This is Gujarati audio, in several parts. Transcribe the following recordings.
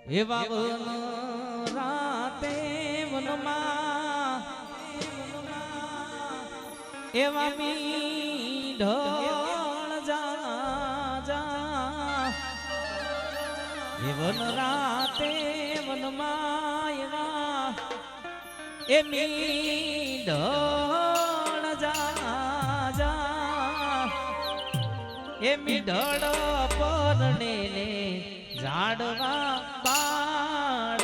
એવા વન રાતે વનમાં એવા મીઢળ જા એ વન રાતે વનમાં એવા એ મીઢળ જા એ મીઢળ પરણે ને ઝાડવા બાળ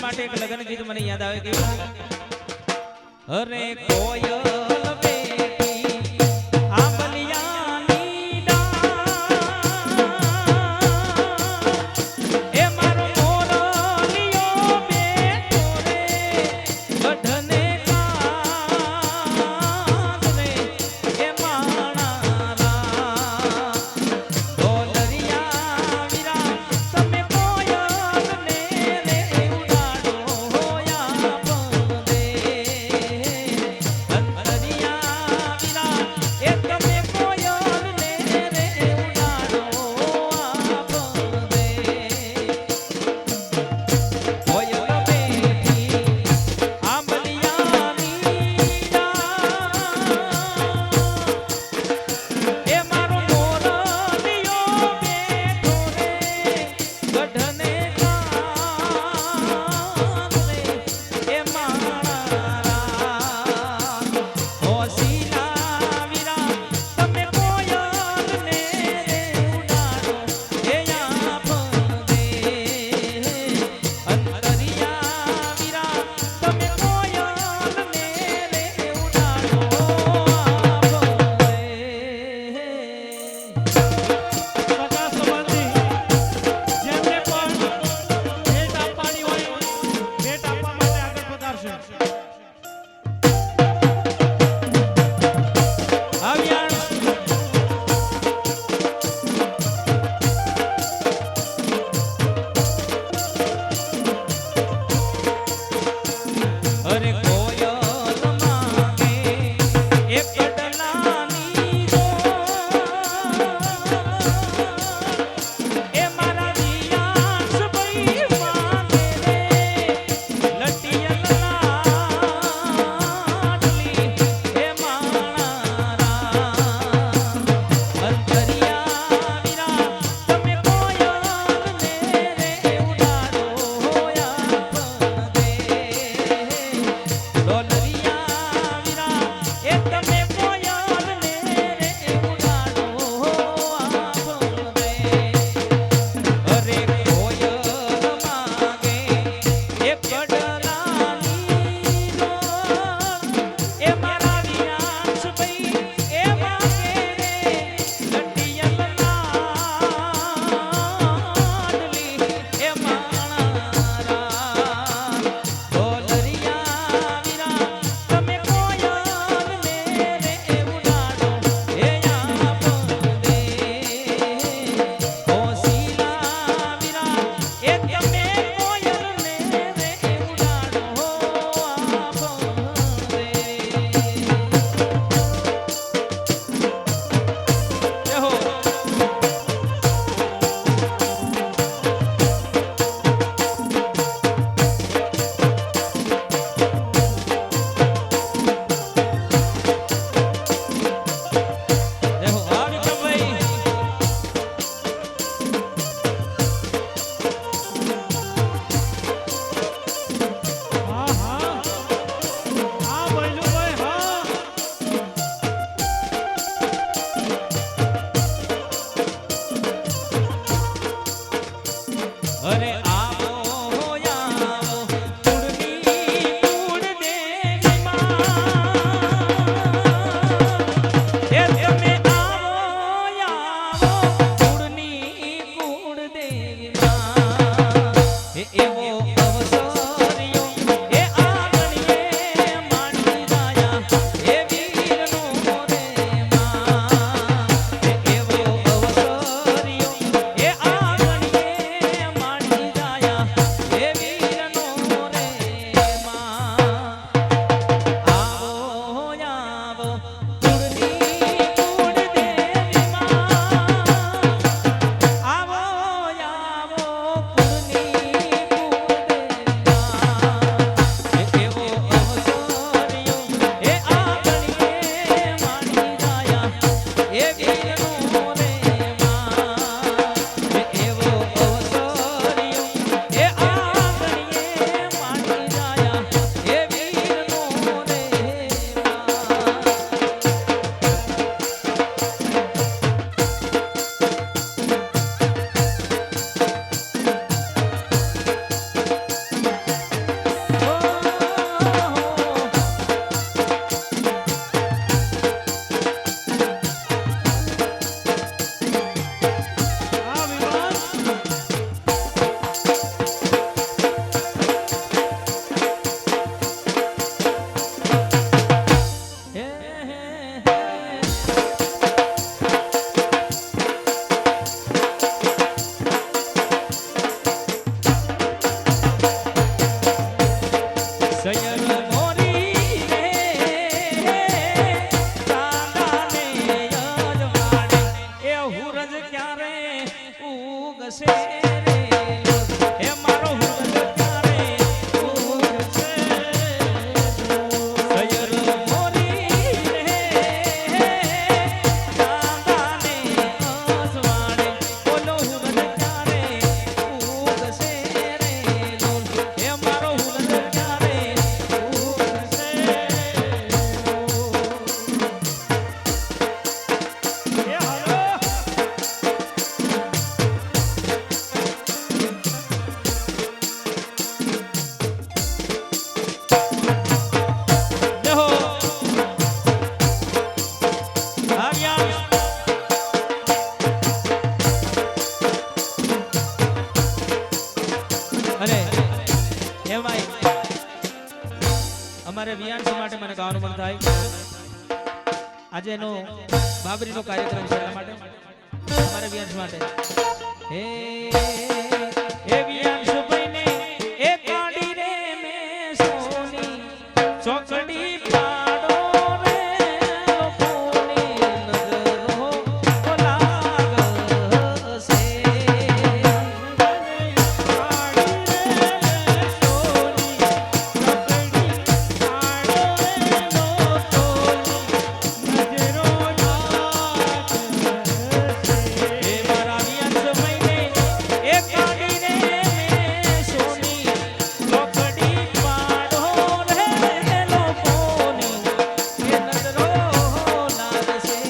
માટે એક લગ્ન ગીત મને યાદ આવે કે અરે કોયલ અમારે વિયાંશ માટે મને ગાવાનું મન થાય આજે એનો બાબરીનો કાર્યક્રમ છે એટલા માટે અમારે વિયાંશ માટે હે એ વિયાંશ ભાઈને એ કાઢી રે મે સોની ચોકડી પાડો રે લોકોની નજરો લાગશે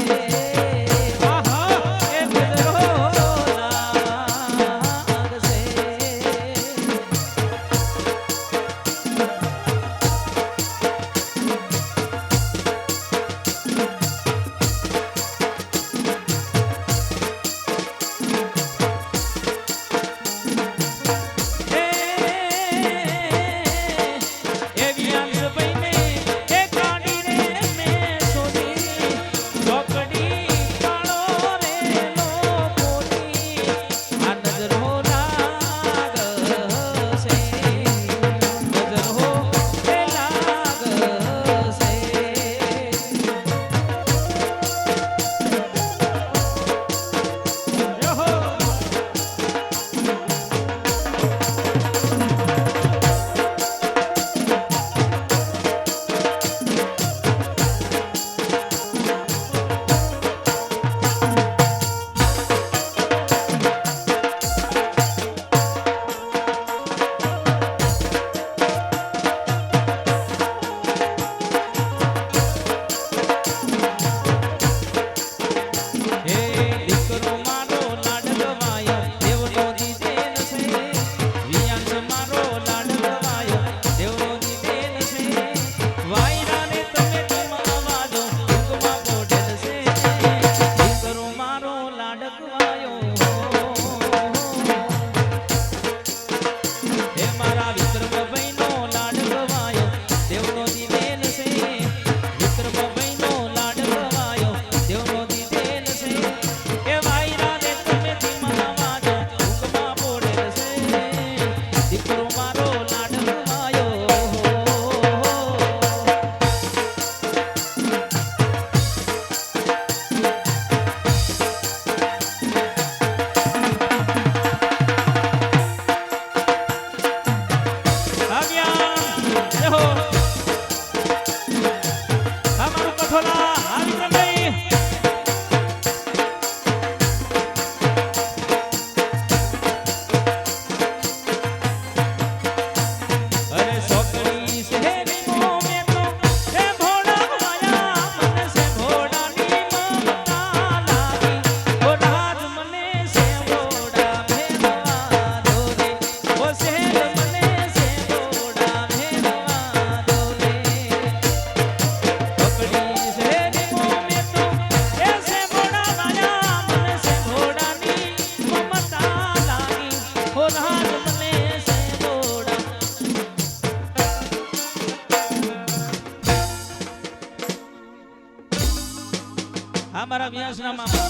અમારા વ્યાસના મામા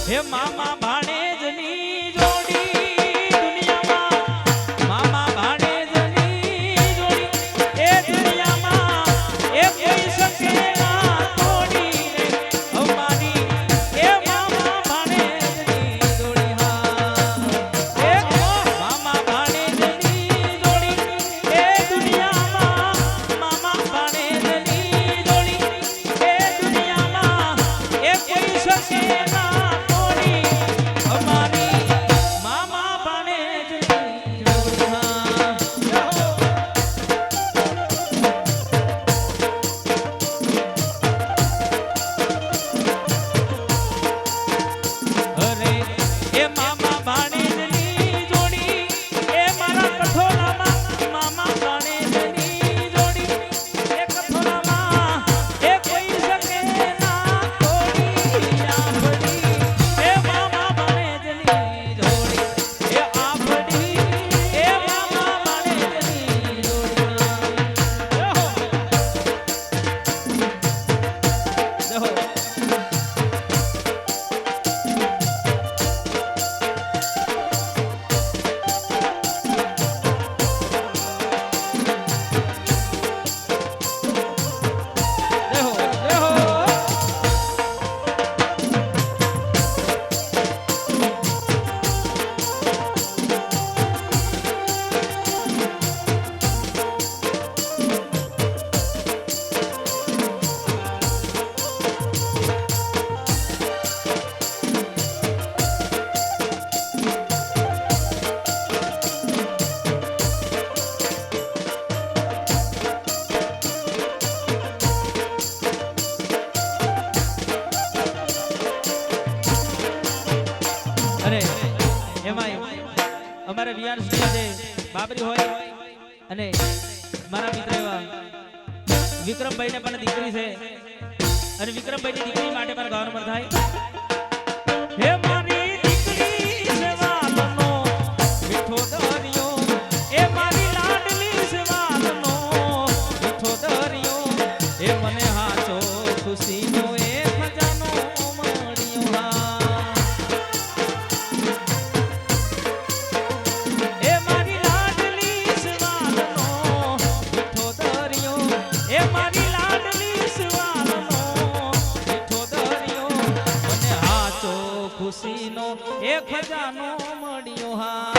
હે મામા ભાણેજની જોડી દુનિયામાં મામા ભાણેજની જોડી એ દુનિયામાં એ કોઈ શકે ના તોડી રે અમારી એ મામા ભાણેજની જોડી હા એ મામા ભાણેજની જોડી એ દુનિયામાં મામા ભાણેજની જોડી એ દુનિયામાં એ કોઈ શકે ના તોડી બાબરી હોય અને મારા મિત્ર એવા વિક્રમભાઈ ને પણ દીકરી છે અને વિક્રમભાઈ ની દીકરી માટે પણ ગાવાનું મન થાય હે મારી દીકરી સેવાનો મીઠો દરિયો એ મારી લાડલી સેવાનો મીઠો દરિયો એ મને હાચો ખુશીનો એ ખજાનો મળ્યો હા એ મારી લાડલી સેવાનો મીઠો દરિયો એ મારી લાડલી સેવાનો મીઠો દરિયો મને હાચો ખુશીનો એ ખજાનો મળ્યો હા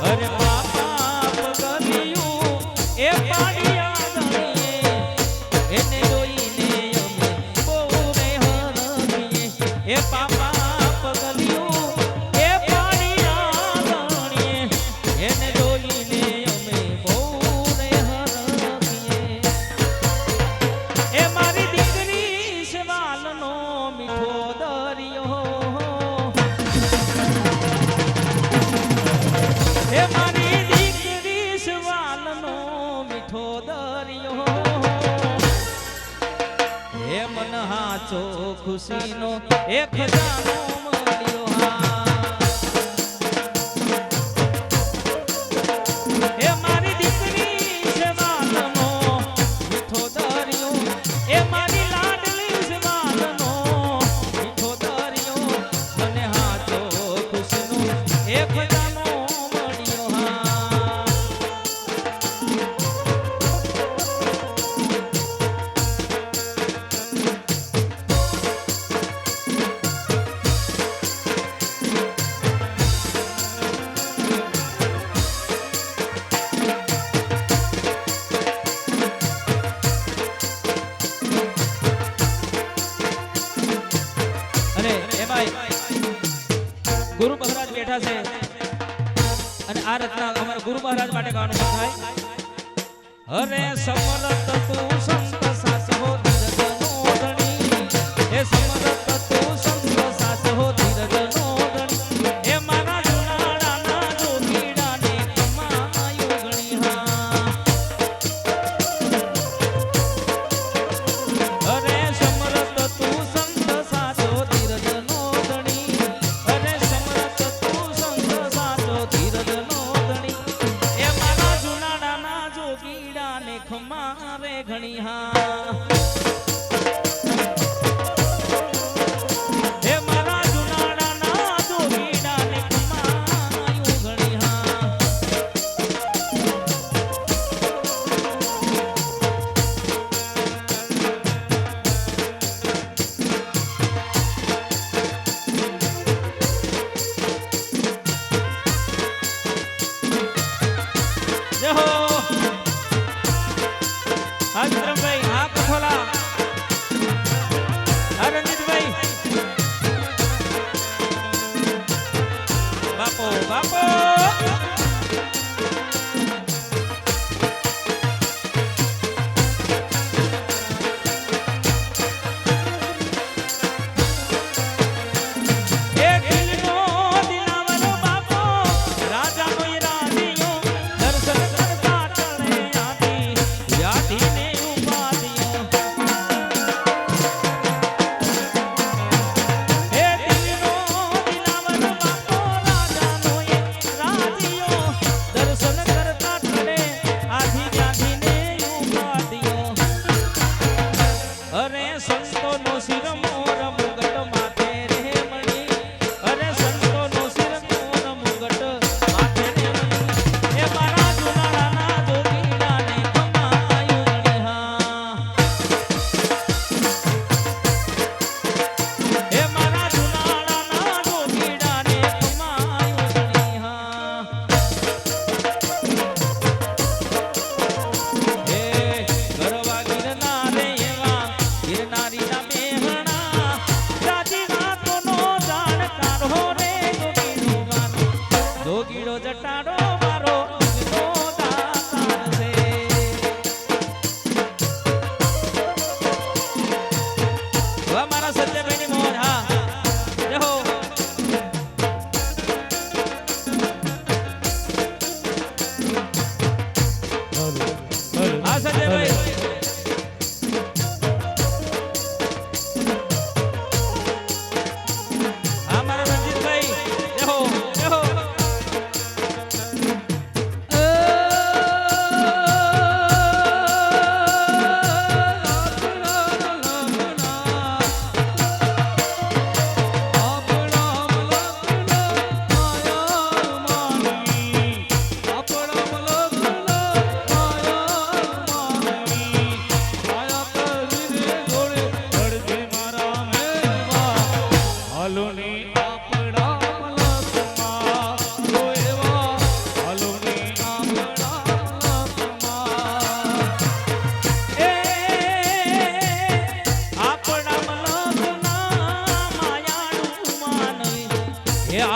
અરે બાપા પગલિયું એ પાડિયા દણીએ એને જોઈને અમે બહુ રે હરખીએ એ બાપા પગલિયું એ પાડિયા દણીએ એને જોઈને અમે બહુ રે હરખીએ એ મારી દીકરી સવાલનો મીઠો દરિયો એ મારી દીકરી સવાલનો મીઠો દરિયો એ મન હાચો ખુશીનો એ ખજાનો મળ્યો હા એ મારી દીકરી સવાલનો મીઠો દરિયો એ મારી લાડલી સવાલનો મીઠો દરિયો મને હાચો ખુશીનો એ ખજાનો મળ્યો હા અને એમાંય ગુરુ મહારાજ બેઠા છે અને આ રચના અમારા ગુરુ મહારાજ માટે ગાવાનું મન થાય અરે સમરત તું સંત સાસ હો ધીરજનો ધણી એ સમરત તું સંત સાસ હો ધીરજનો ધણી એ મારા જુનાડાના જોગીડાને કમાયો ગણી હા અરે સમરત તું સંત સાચો ધીરજનો ધણી અરે સમરત તું સંત સાચો ધીરજનો ધણી એ મારા જુનાડાના જોગીડાને ખમારે ઘણી હા એ મારા જુનાડાના જોગીડાને ખમાયું ઘણી હા જય હો હા વિક્રમભાઈ હા કઠોલા હા રંજીતભાઈ બાપો બાપો એ દિલનો દિલાવર બાપો રાજાનો એ રાજીયો દર્શન કરતા ટળે આથી યાદીને ઉપાધિયો એ દિલનો દિલાવર બાપો રાજાનો એ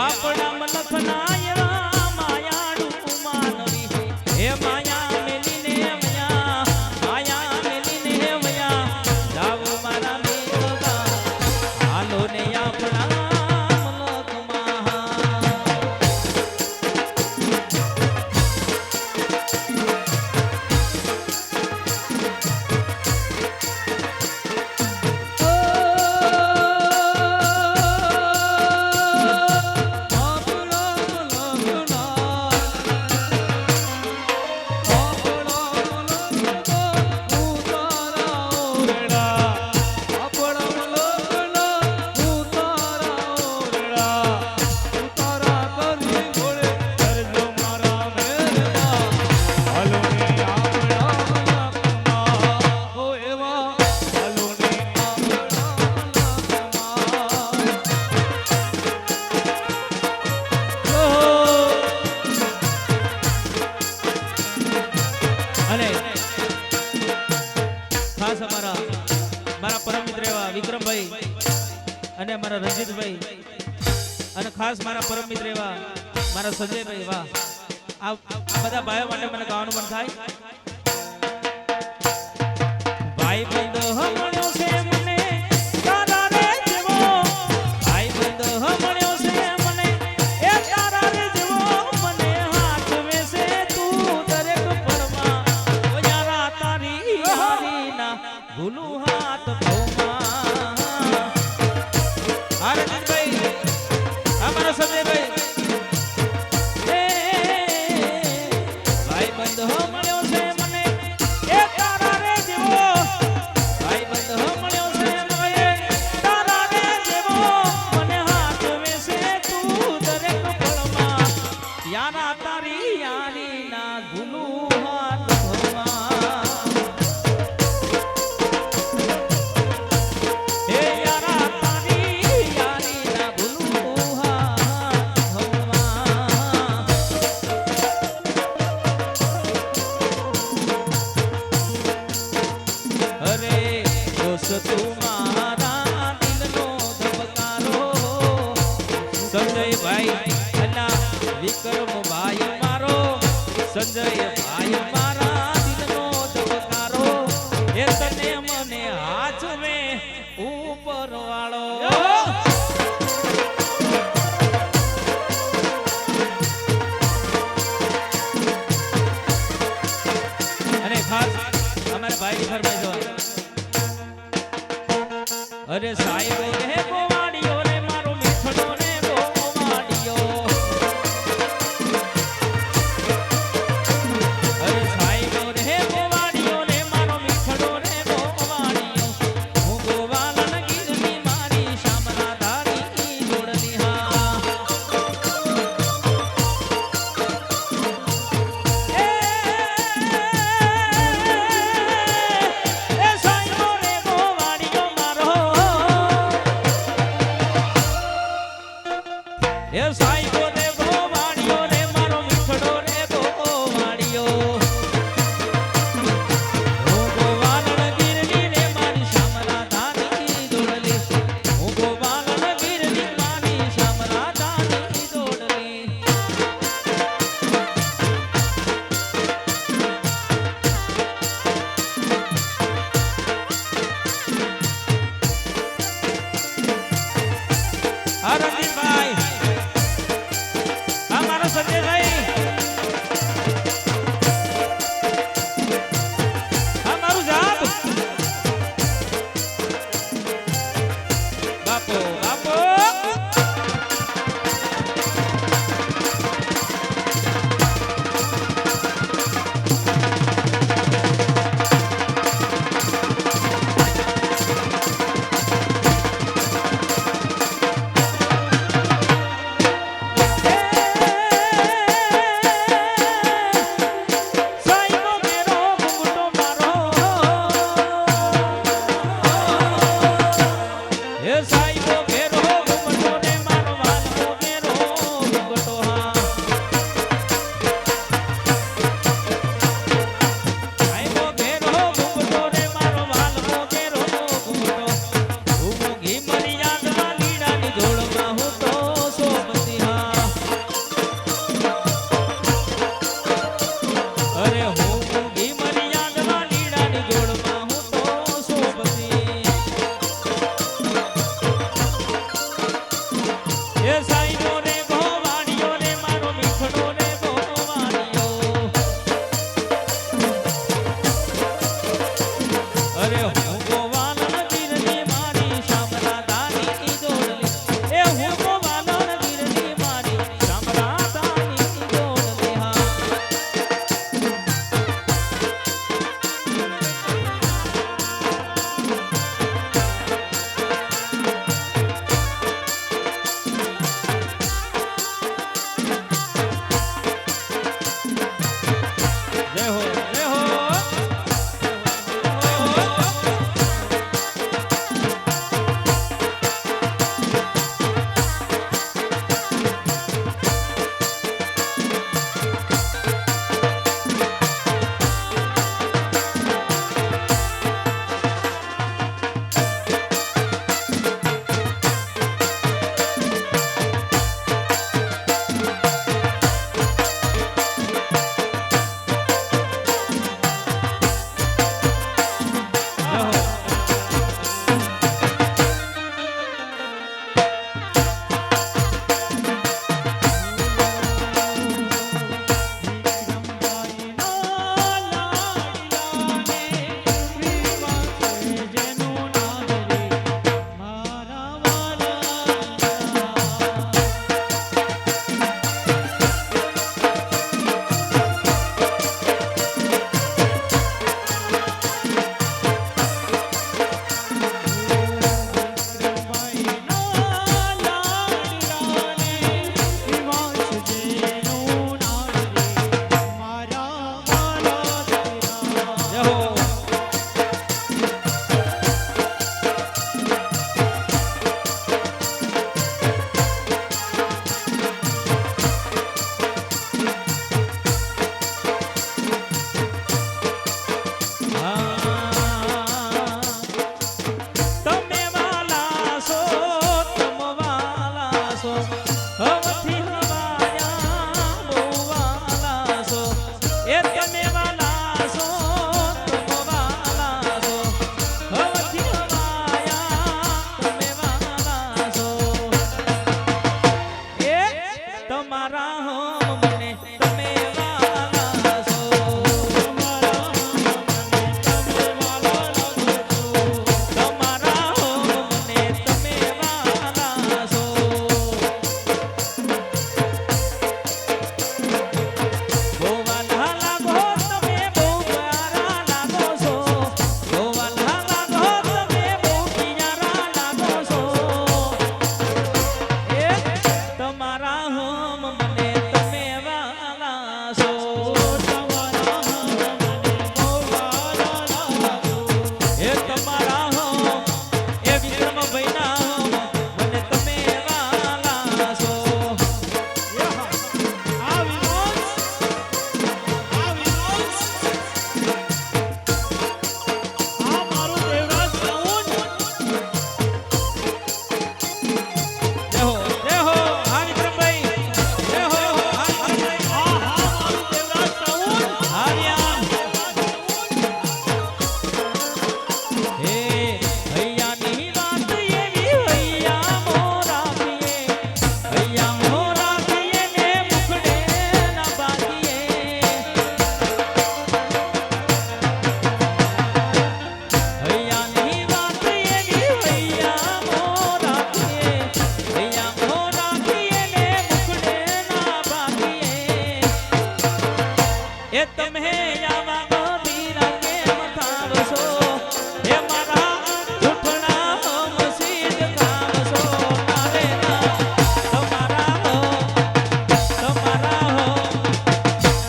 આપણા મલખના એવા માયાડું માનવી હે માયા મેલીને વયા માયા મેલીને વયા જાવ મારા મેલવા હાલો ને આપણા અને મારા રંજીતભાઈ અને ખાસ મારા પરમ મિત્ર એવા મારા સંજયભાઈ વાહ આ બધા ભાઈઓ માટે મને ગાવાનું મન થાય ભાઈ બંધ મળ્યો છે મને તારા રે જેવો ભાઈ બંધ મળ્યો છે મને એ તારા રે જેવો મને હાથ વેસે તું દરેક પળમાં ઓ યારા તારી હારી ના ભૂલું હાથ સંજય ભાઈ મારા દિલનો ધબકારો એ તને મને હાથ મે ઉપર વાળો અને ખાસ અમારા ભાઈ ફરમાઈ જો અરે સાહેબ રે ગોવાડીઓ રે મારો મીઠડો રે ગોવાડીઓ એ તમે આવા ગોધીરા કેમ થાવશો એ મારા ઉઠણા મસીદ ખાવશો નારે ના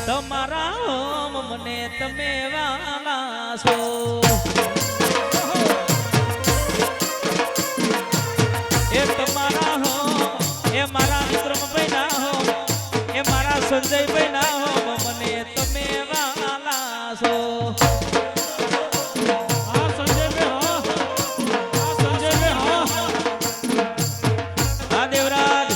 તમારા હોમ મને તમે વાલા છો એ તમારા હો એ મારા વિક્રમ ભાઈ ના હો એ મારા સંજય ભાઈ ના હો મને તમે વાલા છો આ સંજય ભાઈ હો આ સંજય ભાઈ હો આ દેવરાજ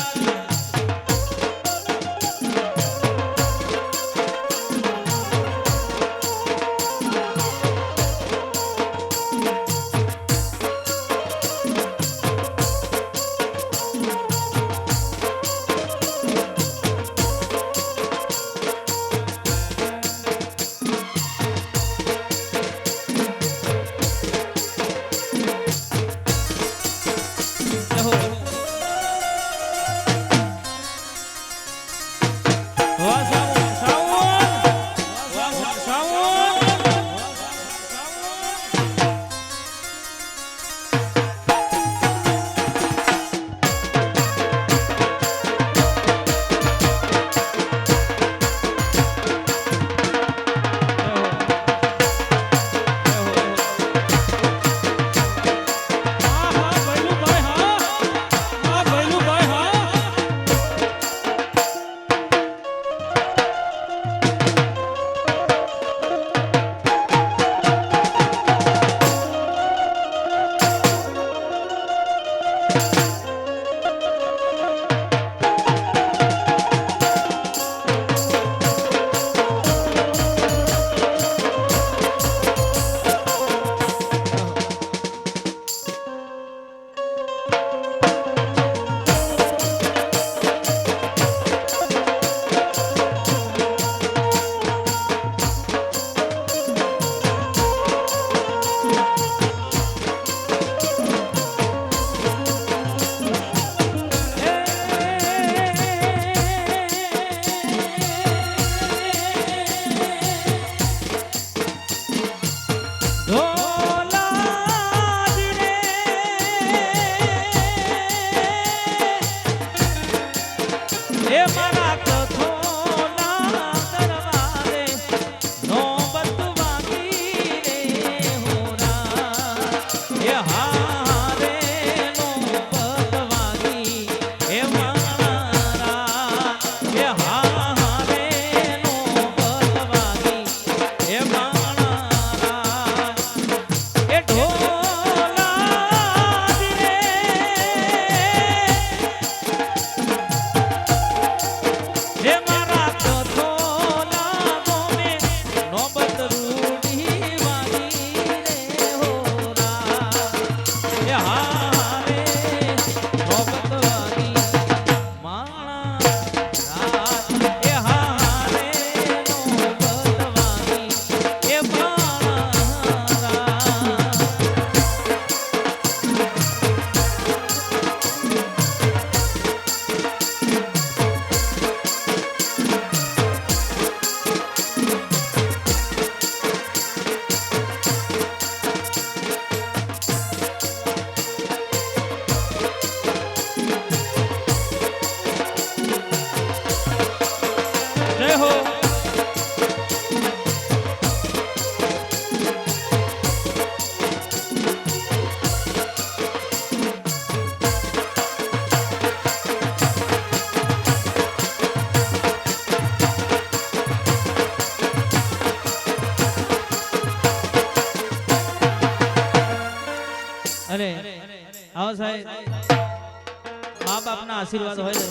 અને આવો સાહેબ મા બાપના આશીર્વાદ હોય ને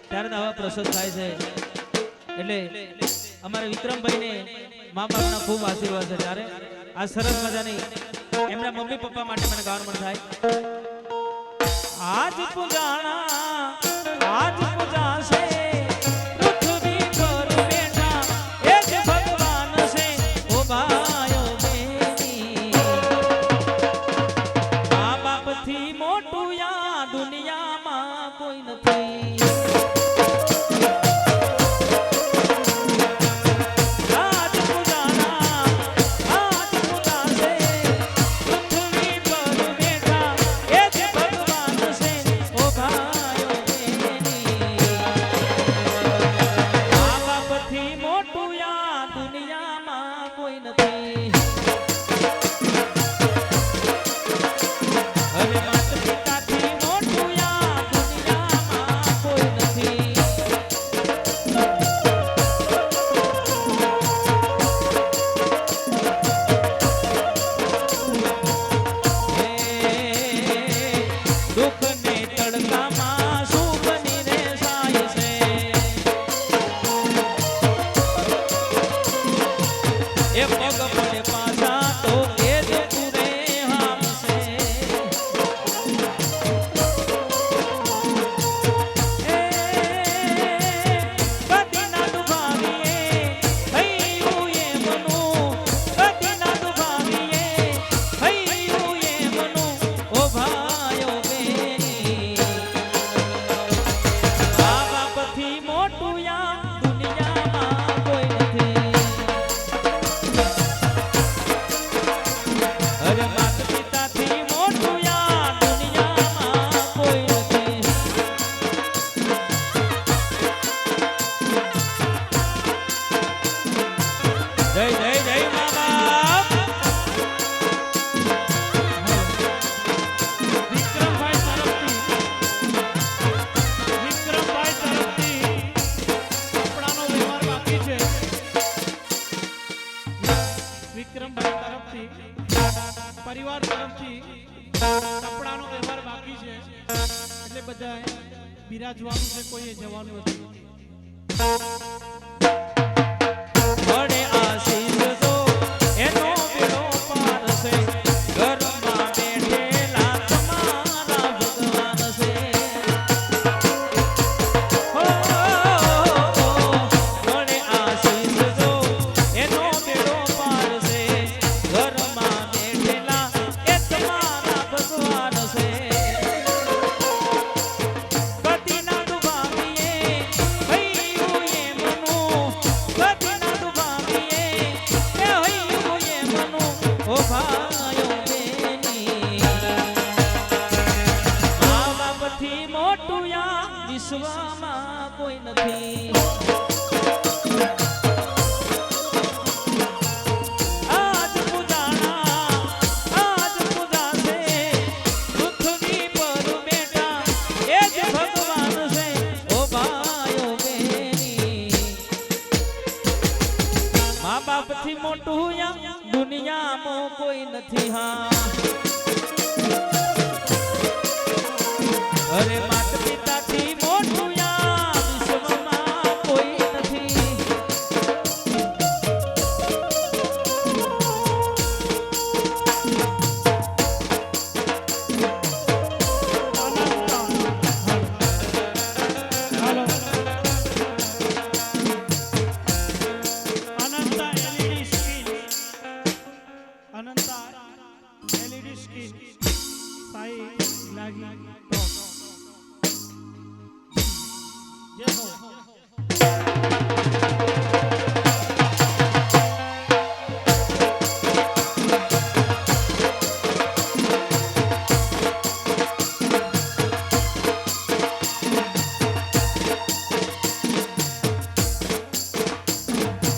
ત્યારે આવા પ્રસંગ થાય છે એટલે અમારે વિક્રમભાઈને મા બાપના ખૂબ આશીર્વાદ છે ત્યારે આ સરસ મજાની એમના મમ્મી પપ્પા માટે મને ગાવાનું મન થાય આજ પૂજાણા આજ પૂજાશે પૃથ્વી પર બેઠા એ જ ભગવાન છે ઓ ભાઈઓ બેની મા બાપથી મોટું આ દુનિયામાં કોઈ નથી બિરાજવાનું છે, કોઈએ જવાનું નથી. વડે આશીષ દો એનો બેડો પાર છે, ઘરમાં બેઠેલા તમારા ભગવાન છે. વડે આશીષ દો એનો બેડો પાર છે, ઘરમાં બેઠેલા એ તમારા ભગવાન છે. કદી ના ડુબાવીએ હૈયું એમનું, કદી ના ડુબાવીએ એ હૈયું એમનું. ઓ ભાઈઓ બેની, મા બાપથી મોટું આ વિશ્વમાં કોઈ નથી. આજ પૂજાણા આજ પૂજાશે પૃથ્વી પર બેઠા એ જ ભગવાન છે. ઓ ભાઈઓ બેની, મા બાપથી મોટું આ દુનિયામાં કોઈ નથી. હા, અરે માતા પિતાથી મોટું આ વિશ્વમાં કોઈ નથી. હાલો. Ananta LED screen, Ananta LED screen, સાઈ લાગી તો જય હો.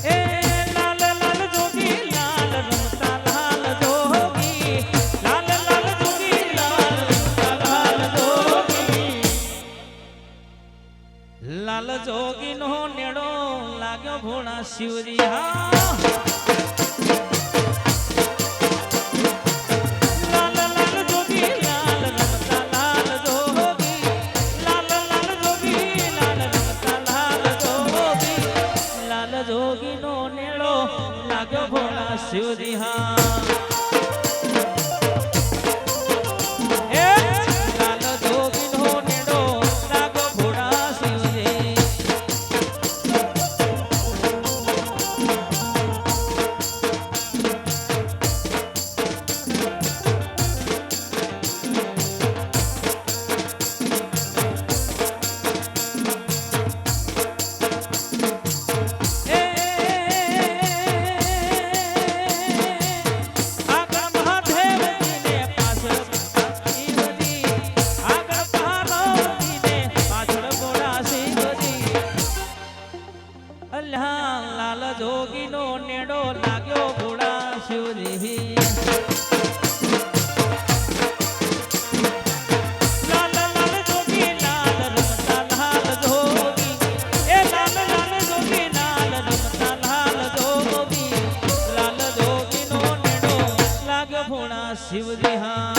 એ લાલ લાલ જોગી લાલ રમતા લાલ જોગી, લાલ લાલ જોગી લાલ રમતા લાલ જોગી. લાલ જોગી નો નેડો લાગ્યો ભોળા શિવજી. હા, લાલ લાલ જોગી લાલ રમતા લાલ જોગી, લાલ લાલ જોગી લાલ રમતા લાલ જોગી. લાલ જોગી નો નેડો લાગ્યો ભોળા શિવજી. હા, એ લાલ જોગી નો નેડો લાગ્યો ભોળા શિવજી. આગળ મહાદેવજીને પાછળ શિવજી, આગળ પાર્વતીને પાછળ ભોળા શિવજી. અલ્હા લાલ જોગીનો નેડો લાગ્યો ભોળા શિવજી. લાલ લાલ જોગી લાલ રમતા લાલ જોગી, એ લાલ લાલ જોગી લાલ રમતા લાલ જોગી. લાલ જોગીનો નેડો લાગ્યો ભોળા શિવજી. હા,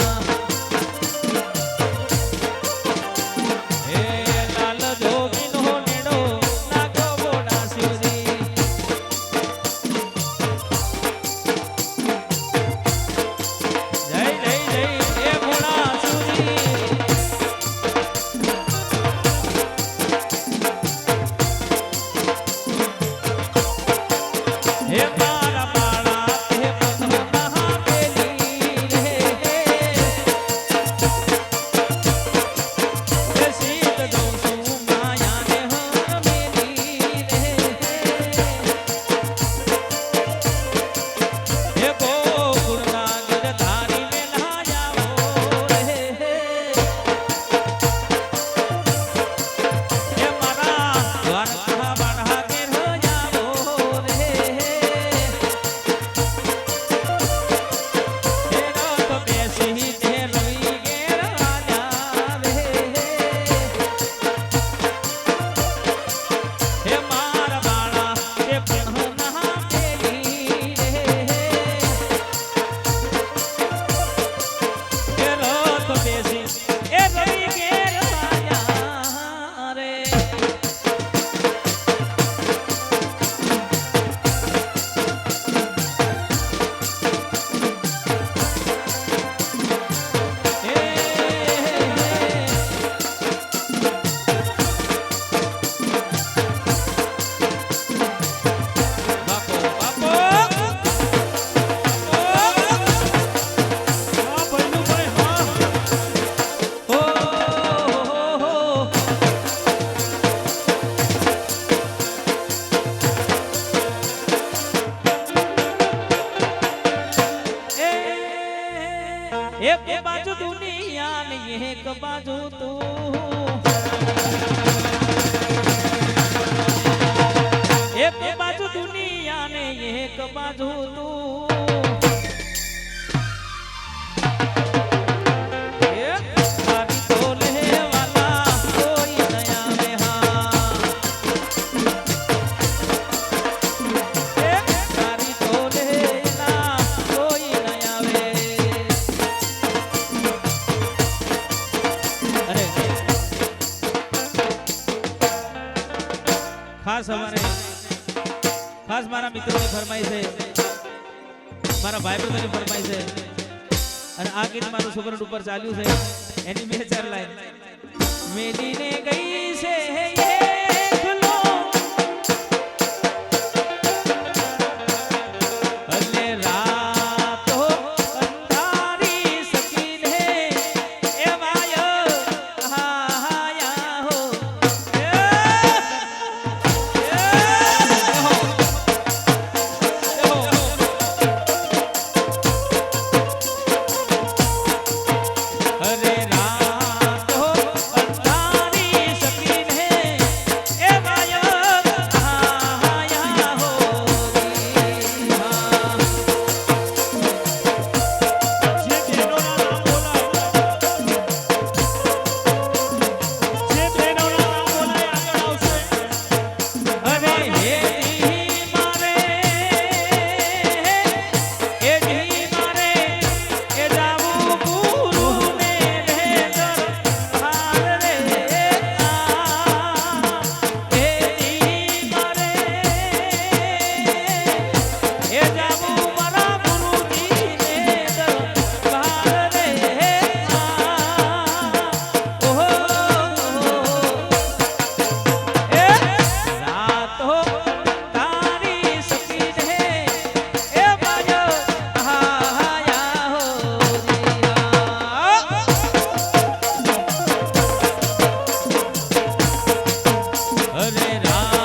એ લાલ જોગીનો નેડો લાગ્યો ભોળા શિવજી. જય જય જય એ ભોળા શિવજી. હે મારા બાળા હે મનોના બેલી રે, બાજુ તું એક બાજુ દુનિયા ને એક બાજુ તું તારી તો લેવાલા કોઈ ન આવે હા તારી તો લેલા કોઈ ન આવે અરે ખાસ મારા મિત્રોની ફરમાઈ છે મારા ભાઈબંધોની ફરમાઈ છે અને આ ગીત મારું સુપર ડુપર ચાલ્યું છે એની બે ચાર લાઈન મેલીને ગઈ છે એકલો અલે રાતો અંધારી સકીને એ વાયો હાયા હો અરે રાતો અંધારી સકીને એ વાયો હાયા હો જે બહેનોના નામ બોલાય જે બહેનોના નામ બોલાય આગળ આવશે અરે હેજી મારે એ જાવું ગુરુને ભેદર હાલ રે હેજી મારે એ જાવું મારા ગુરુજીને દરબાર રે ઓહો રાતો તારી સકીને એ બાજો હાયા હો અરે રા